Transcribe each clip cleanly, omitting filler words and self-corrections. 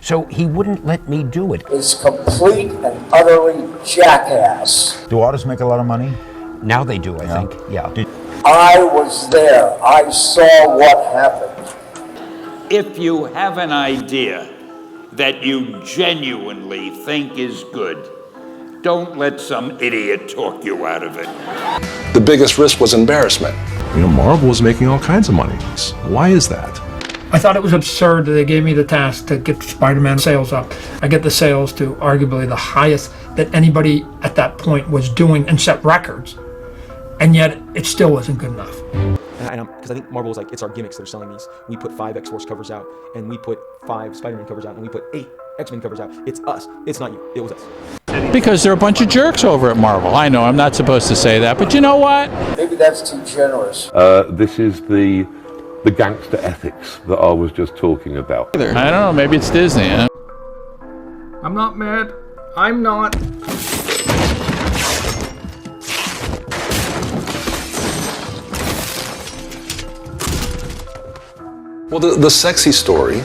So he wouldn't let me do it. Is complete and utterly jackass. Do artists make a lot of money? Now they do, I think. Yeah. I was there. I saw what happened. If you have an idea that you genuinely think is good, don't let some idiot talk you out of it. The biggest risk was embarrassment. You know, Marvel was making all kinds of money. Why is that? I thought it was absurd that they gave me the task to get Spider-Man sales up. I get the sales to arguably the highest that anybody at that point was doing and set records. And yet it still wasn't good enough. Because I think Marvel was like, it's our gimmicks that are selling these. We put 5 X-Force covers out, and we put 5 Spider-Man covers out, and we put 8 X-Men covers out. It's us. It's not you. It was us. Because they're a bunch of jerks over at Marvel. I know I'm not supposed to say that, but you know what? Maybe that's too generous. This is the gangster ethics that I was just talking about. I don't know. Maybe it's Disney. Huh? I'm not mad. I'm not. Well, the sexy story.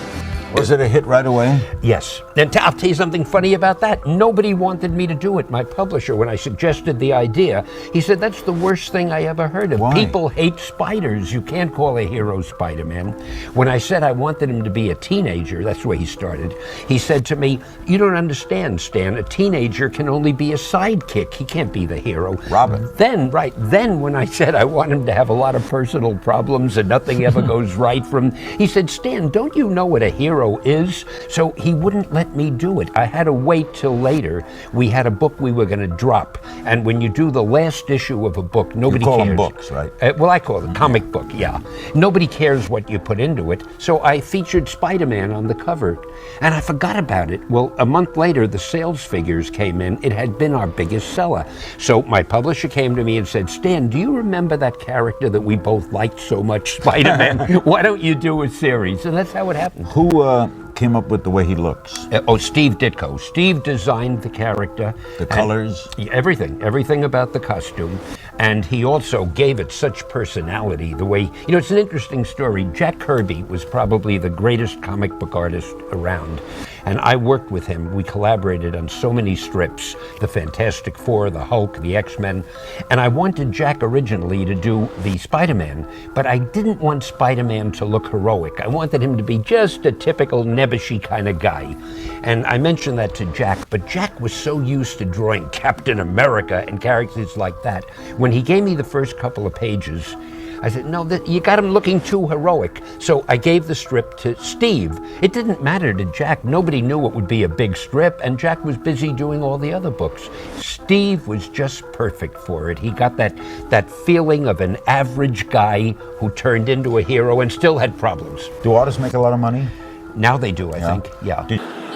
Was it a hit right away? Yes. And I'll tell you something funny about that. Nobody wanted me to do it. My publisher, when I suggested the idea, he said, that's the worst thing I ever heard of. Why? People hate spiders. You can't call a hero Spider-Man. When I said I wanted him to be a teenager, that's the way he started, he said to me, you don't understand, Stan. A teenager can only be a sidekick. He can't be the hero. Robin. Then when I said I want him to have a lot of personal problems and nothing ever goes right for him, he said, Stan, don't you know what a hero is? So he wouldn't let me do it. I had to wait till later. We had a book we were going to drop, and when you do the last issue of a book, nobody You call cares. them books, right? Well, I call it a comic book, yeah. Nobody cares what you put into it, so I featured Spider-Man on the cover, and I forgot about it. Well, a month later, the sales figures came in. It had been our biggest seller. So my publisher came to me and said, Stan, do you remember that character that we both liked so much, Spider-Man? Why don't you do a series? And that's how it happened. Who came up with the way he looks? Steve Ditko. Steve designed the character. The colors? Everything about the costume. And he also gave it such personality, the way, it's an interesting story. Jack Kirby was probably the greatest comic book artist around. And I worked with him. We collaborated on so many strips, the Fantastic Four, the Hulk, the X-Men. And I wanted Jack originally to do the Spider-Man, but I didn't want Spider-Man to look heroic. I wanted him to be just a typical nebbishy kind of guy. And I mentioned that to Jack, but Jack was so used to drawing Captain America and characters like that. When he gave me the first couple of pages, I said, no, you got him looking too heroic. So I gave the strip to Steve. It didn't matter to Jack. Nobody knew it would be a big strip, and Jack was busy doing all the other books. Steve was just perfect for it. He got that feeling of an average guy who turned into a hero and still had problems. Do artists make a lot of money? Now they do, I think, yeah.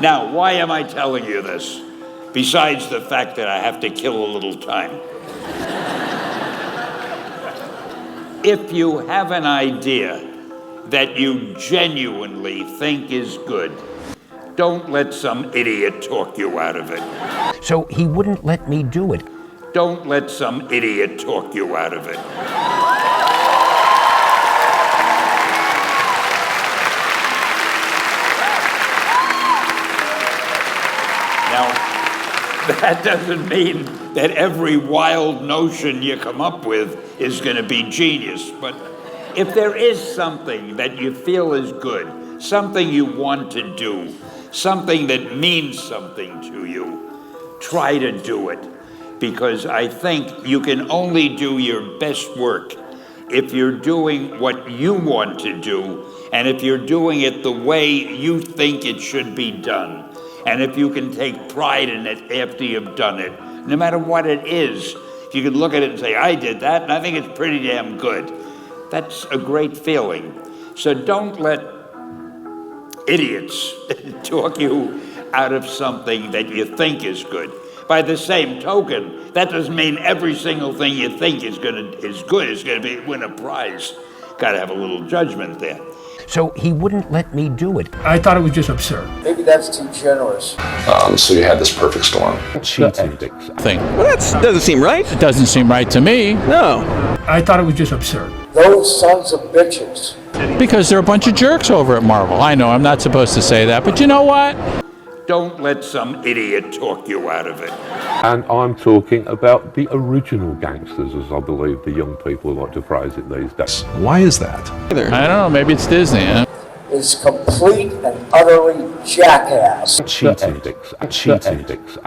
Now, why am I telling you this? Besides the fact that I have to kill a little time. If you have an idea that you genuinely think is good, don't let some idiot talk you out of it. So he wouldn't let me do it. Don't let some idiot talk you out of it. Now, that doesn't mean that every wild notion you come up with is going to be genius. But if there is something that you feel is good, something you want to do, something that means something to you, try to do it. Because I think you can only do your best work if you're doing what you want to do, and if you're doing it the way you think it should be done. And if you can take pride in it after you've done it, no matter what it is, if you can look at it and say, I did that, and I think it's pretty damn good. That's a great feeling. So don't let idiots talk you out of something that you think is good. By the same token, that doesn't mean every single thing you think is good is going to win a prize. Got to have a little judgment there. So he wouldn't let me do it. I thought it was just absurd. Maybe that's too generous. So you had this perfect storm. Cheating. Thing. Well, that doesn't seem right. It doesn't seem right to me. No. I thought it was just absurd. Those sons of bitches. Because they're a bunch of jerks over at Marvel. I know I'm not supposed to say that, but you know what? Don't let some idiot talk you out of it. And I'm talking about the original gangsters, as I believe the young people like to phrase it these days. Why is that? I don't know, maybe it's Disney, huh? Is complete and utterly jackass. The ethics. The ethics.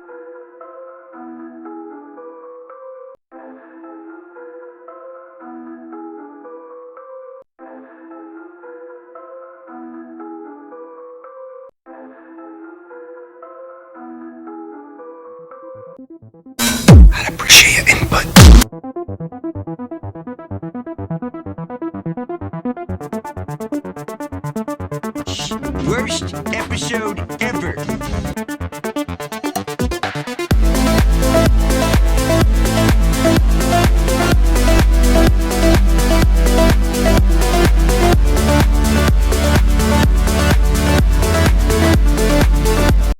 I'd appreciate your input. Worst episode ever.